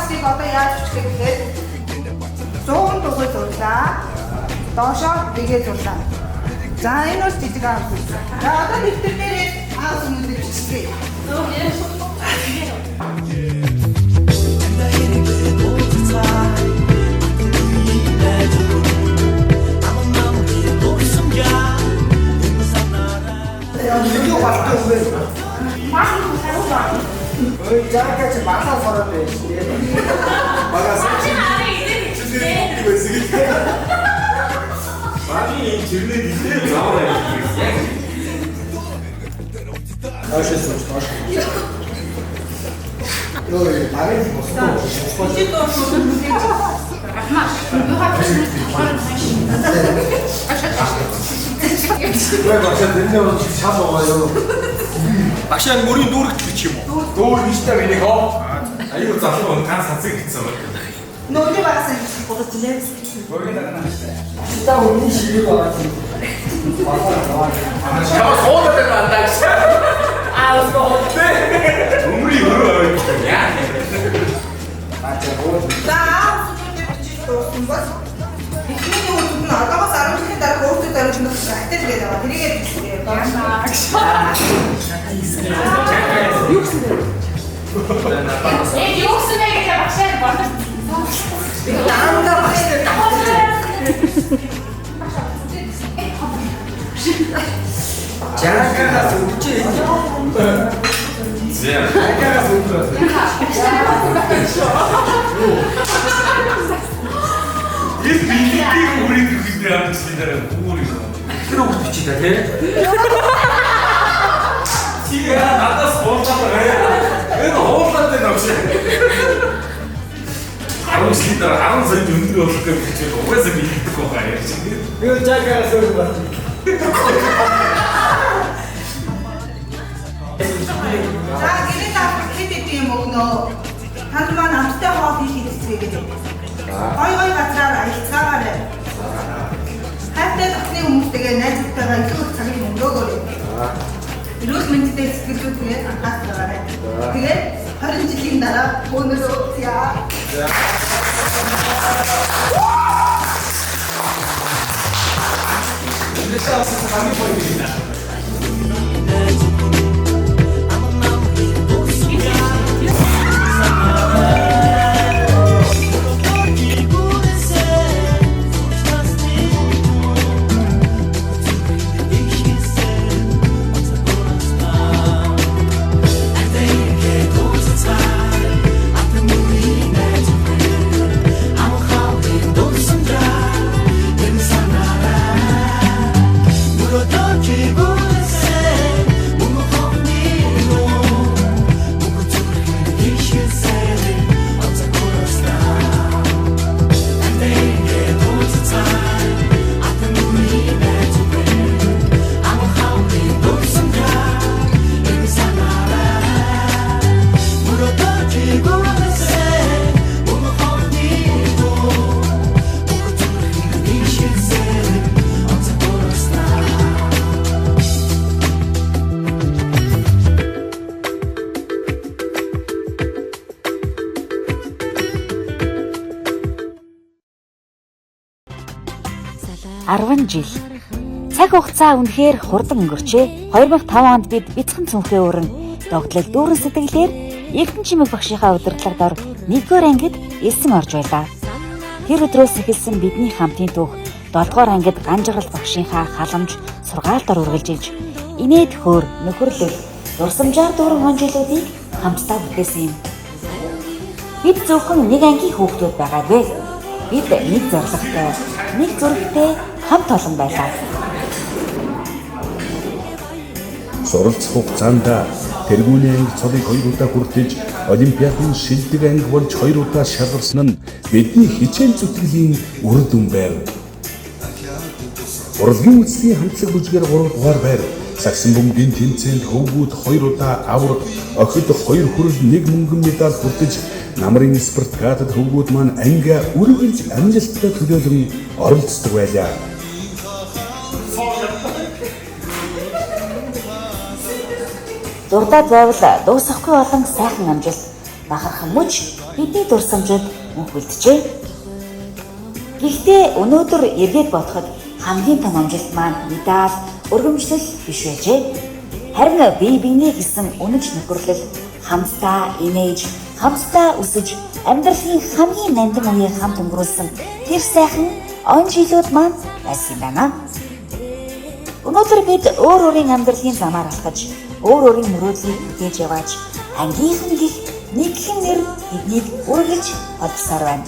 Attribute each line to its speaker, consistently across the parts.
Speaker 1: багцыг одоо яаж бичлээ гэхээр 100 дугаар зурлаа. Доошоо бигээ зурлаа. За энэ бол жижиг аав. За одоо дэвтэр дээрээ аав өмнөд бичлээ.
Speaker 2: Юу болтой вэ? Маа хараа. Ой, яагаад ч масаа сороод байж тээ. Багаас чи нарыг идэх байсан. Багийн чирнээ идэх заавал яг. Ашиг сууч. Ой, багийн босоо. Чи доо шууд Ахмаш, юу хавчиж
Speaker 3: Ой, багшаа дэнэ бол шал байгаа юу? Багшаа мөрийн дүүрэгт бич юм уу? Дүүр биштэй миний хоо. Аюу залуу ганц хацыг гэсэн байна.
Speaker 1: Нөөний багаас нь бодчихлээ.
Speaker 3: Мөрийн дараа нааштай.
Speaker 2: Та өмнө ширээ байгаа юм.
Speaker 3: Чаа суудаад байна даа. Аа суудаа. Өмри өрөө. Яа.
Speaker 1: За дуусан бас ихний хүмүүс нь одоогоос 10 жилийн дараа өөртөө зориулж өгсөн хатал гээд байгаа. Тэрийгээ бичлээ. Юу гэсэн бэ?
Speaker 4: Юу гэсэн бэ гэж багшаа бодсон.
Speaker 1: Даамдаа багштай
Speaker 2: Чанагаас үчээ.
Speaker 3: Зэ.
Speaker 2: Чанагаас үчээ.
Speaker 3: Их биеийг үрийг хийдэг юм чинь дараа үүрийг. Тэр үг бичиж та тий. Чи надаас боолоо бай. Энэ хоолойд нь авч. 10 жилийн дараа 10 сая өндөр болох гэж бичиж угаасаа биелдэг байгаа юм чинь.
Speaker 2: Юу чанагаас үчээ.
Speaker 1: За гэрээ таах хэд юм өгнөө. Танд маань амттай хоол хийх хэрэгцээ гэдэг. Гой газраар аялцгаагаарай. Хайртай захны хүмүүстэйгээ найзтайгаа илүү их цагийг өнгөрөөгөөрэй. Эрүүл мэндэд сэтгэлдээ анхаарай. Тэгээд 20 жилийн дараа өнөөдөр яа.
Speaker 3: Deixa eu fazer uma coisa.
Speaker 5: Жил. Цаг хугацаа үнэхээр хурдан өнгөрчээ. 2005 онд бид бяцхан цүнхээ өрн догтлол дүүрэн сэтгэлээр Эрдэнэ чимэг багшийнхаа удирдлагаар 1-р ангид элсэн орж байлаа. Тэр өдрөөс эхэлсэн бидний хамтын түүх 7-р ангид Ганжгарал багшийнхаа халамж сургаалтаар үргэлжилж инээд хөөр нөхөрлөл дурсамжаар дүүрэн хонжилуудыг хамтдаа бүтээсэн юм. Бид зөвхөн нэг ангийн хүүхдүүд байгаагүй. Бид нэг зорилготой, нэг зүрхтэй хамт олон байлаа.
Speaker 6: Суралцах хугацаанд тэргүүний анги цолыг 2 удаа хүртэж Олимпиадын шилдэг анги болж 2 удаа шалгарсан нь бидний хичээл зүтгэлийн үр дүн байв. Урлагийн үндэсний хамтлаг бүжгээр 3 дугаар байр. Сагсан бөмбөгийн тэмцээнд хөвгүүд 2 удаа авраг, охид 2 хүрэл 1 мөнгөн медаль хүртэж намрын спартакиадад хөвгүүд маань ангиа үргэлж амжилттай төлөөлөн оролцдог байлаа.
Speaker 5: Зурдаад байвал дуусахгүй болон сайхан амжилт. бахархан мөч бидний дурсамжид мөнхөлдөжээ. Гэхдээ өнөөдөр эргээд бодоход хамгийн том амжилт маань медаль, өргөмжлөл биш байжээ. Харин бие биенээ гэсэн үнэнч нөхөрлөл, хамтдаа инээж, хамтдаа өсөж, амьдралын хамгийн нандин үеийг хамт өнгөрүүлсэн тэр сайхан он жилүүд маань байсан юм байна. Өнөөдөр бид өөр өөрийн амьдралын замаар алхаж, өөр өөрийн мөрөөдлийг бүтээж яваач, ангийнхан гих нэгэн нэр биднийг үргэлж олбсаар байна.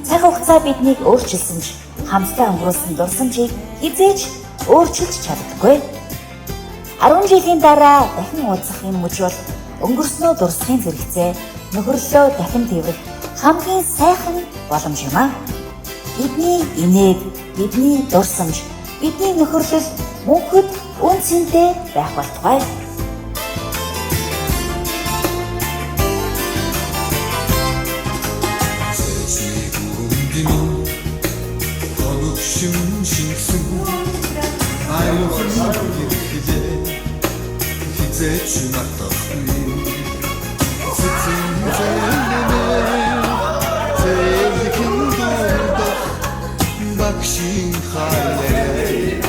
Speaker 5: Цаг хугацаа биднийг өөрчилсөн ч хамтдаа өнгөрүүлсэн дурсамжийг хизээж өөрчилж чаддаггүй. 10 жилийн дараа дахин уулзах юм мөч бол өнгөрснөө дурсахын зэрэгцээ нөхөрлөлөө дахин тэрвэх хамгийн сайхан боломж юм аа. Бидний инээд, бидний дурсамж, бидний нөхөрлөл мөнхөд үн цэнтэй байх болтугай.
Speaker 7: Bakşin hale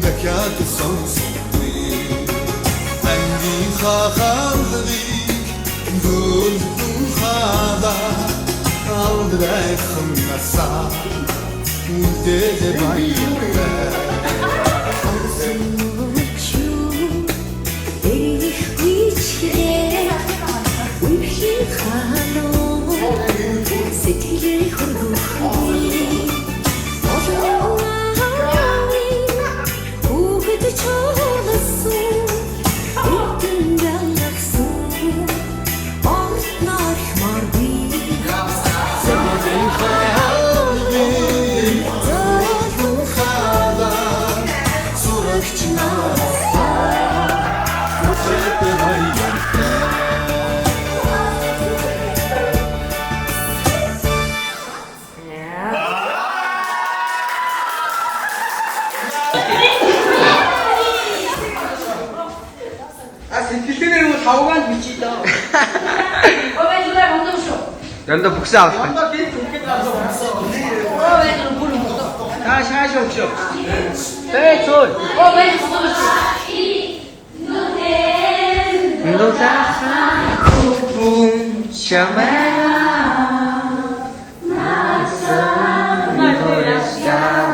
Speaker 7: Bekat sonsuzluğu Endi xaxallık Gülgün xada Aldırayk xımnasa Dede bayırda 연도 복사 다 샤쇼쇼 대출 노사 붐 샤마라 나사 노래사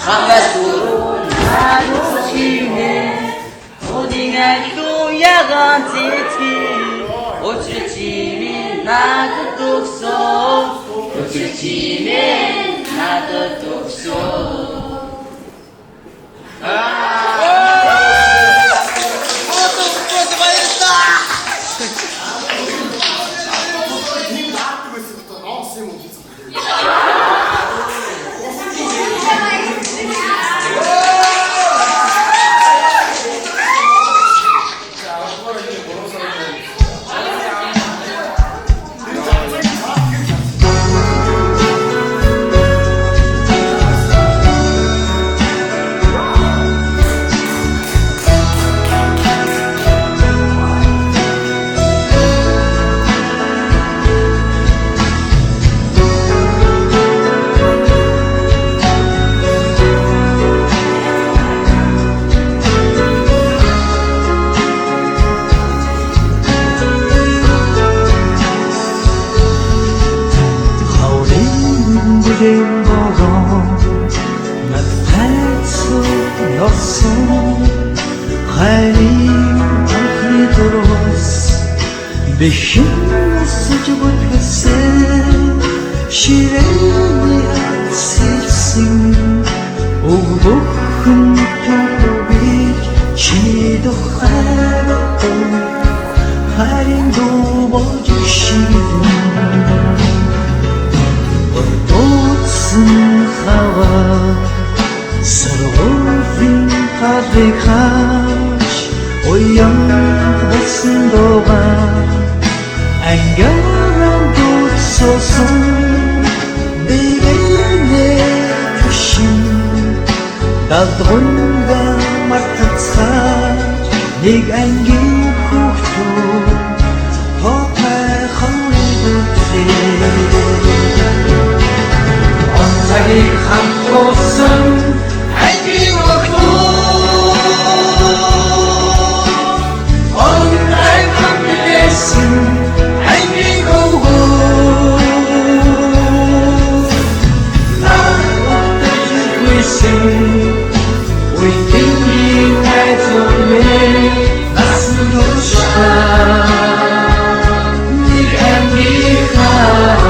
Speaker 8: 한가수로 나누시네 오징아리도 야간 제티 오칠치면 나도 독소 오칠치면 나도 독소
Speaker 7: Beşin sıcak ötesi şireni silsin Oğlukun topik çiğdo hayatı Harin doğbacı şirin Ortotsun hava Sarılfin kadrika Одгонда мартацхан нэг ангийн хүүхдүүд топай хаврын онцагийг хамтуулсан ангийн хүүхдүүд онцай хамтуулсан ангийн хүүхдүүд we think you had to me that's no shine you can be high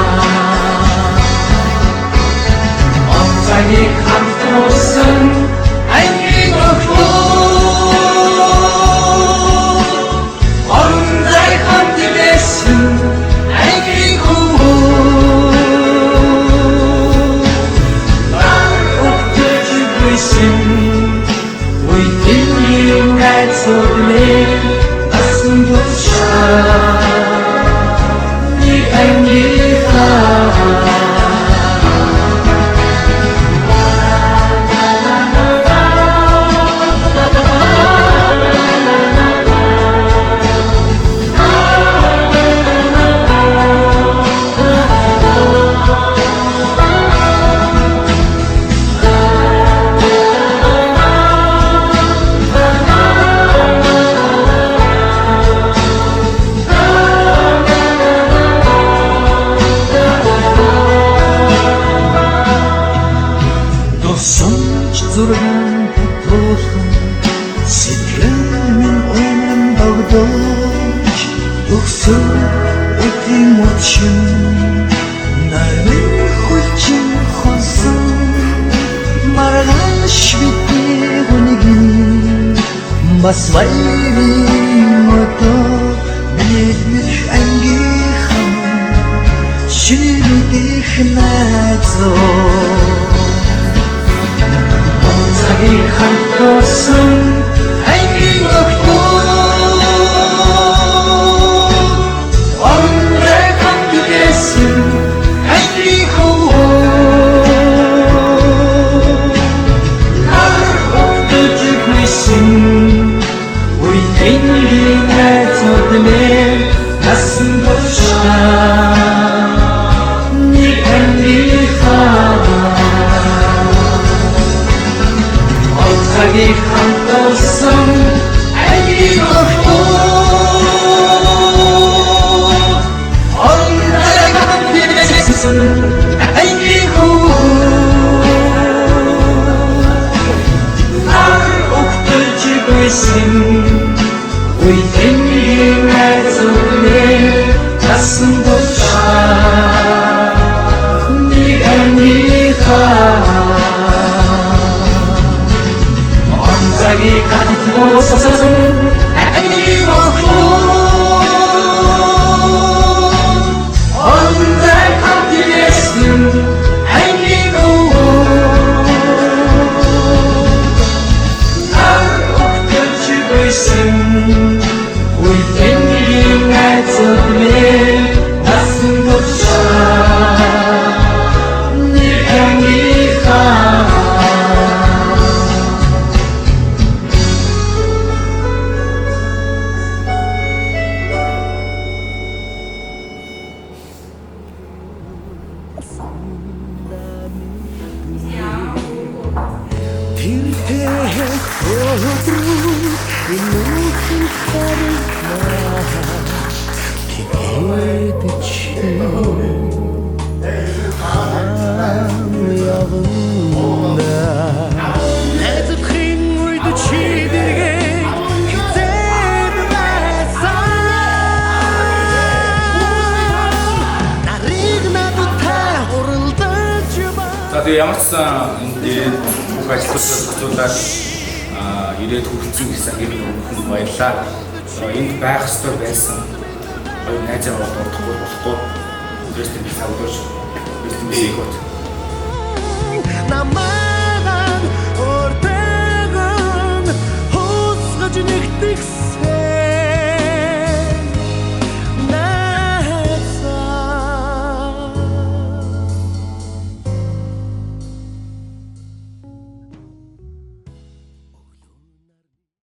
Speaker 7: on tiny comfortable I need a on thy competition I need we think you had to live nothing but shine you and you зурган татуулхан сэтгэл минь өнөн богдож өгсөн үтийн мочин нарийн хүчин хосон маргааш бидний хүнгийн бас баярын мото нэгмэр ангихан шинэдэх найзуу I can't hanging up on the congregation hanging of the depression we thinking that of the man doesn't go shine you can be I can't go some I give a fool on the competition I give a of the depression we think you had to live doesn't go shine you and me I can't go some I give a fool on the competition I give a of the depression we think you had to live nothing but shine you can give
Speaker 3: Тэгээ ямар ч сан энэ бүх ажлуудаас ирээд хүрсэн гэсэн хэрэг өгөх баярлаа. Энд байх ёстой байсан хоёр найзаа болдохгүй болохгүй. Өөрөөсөө би савдууш. Өөрөөсөө би их бод.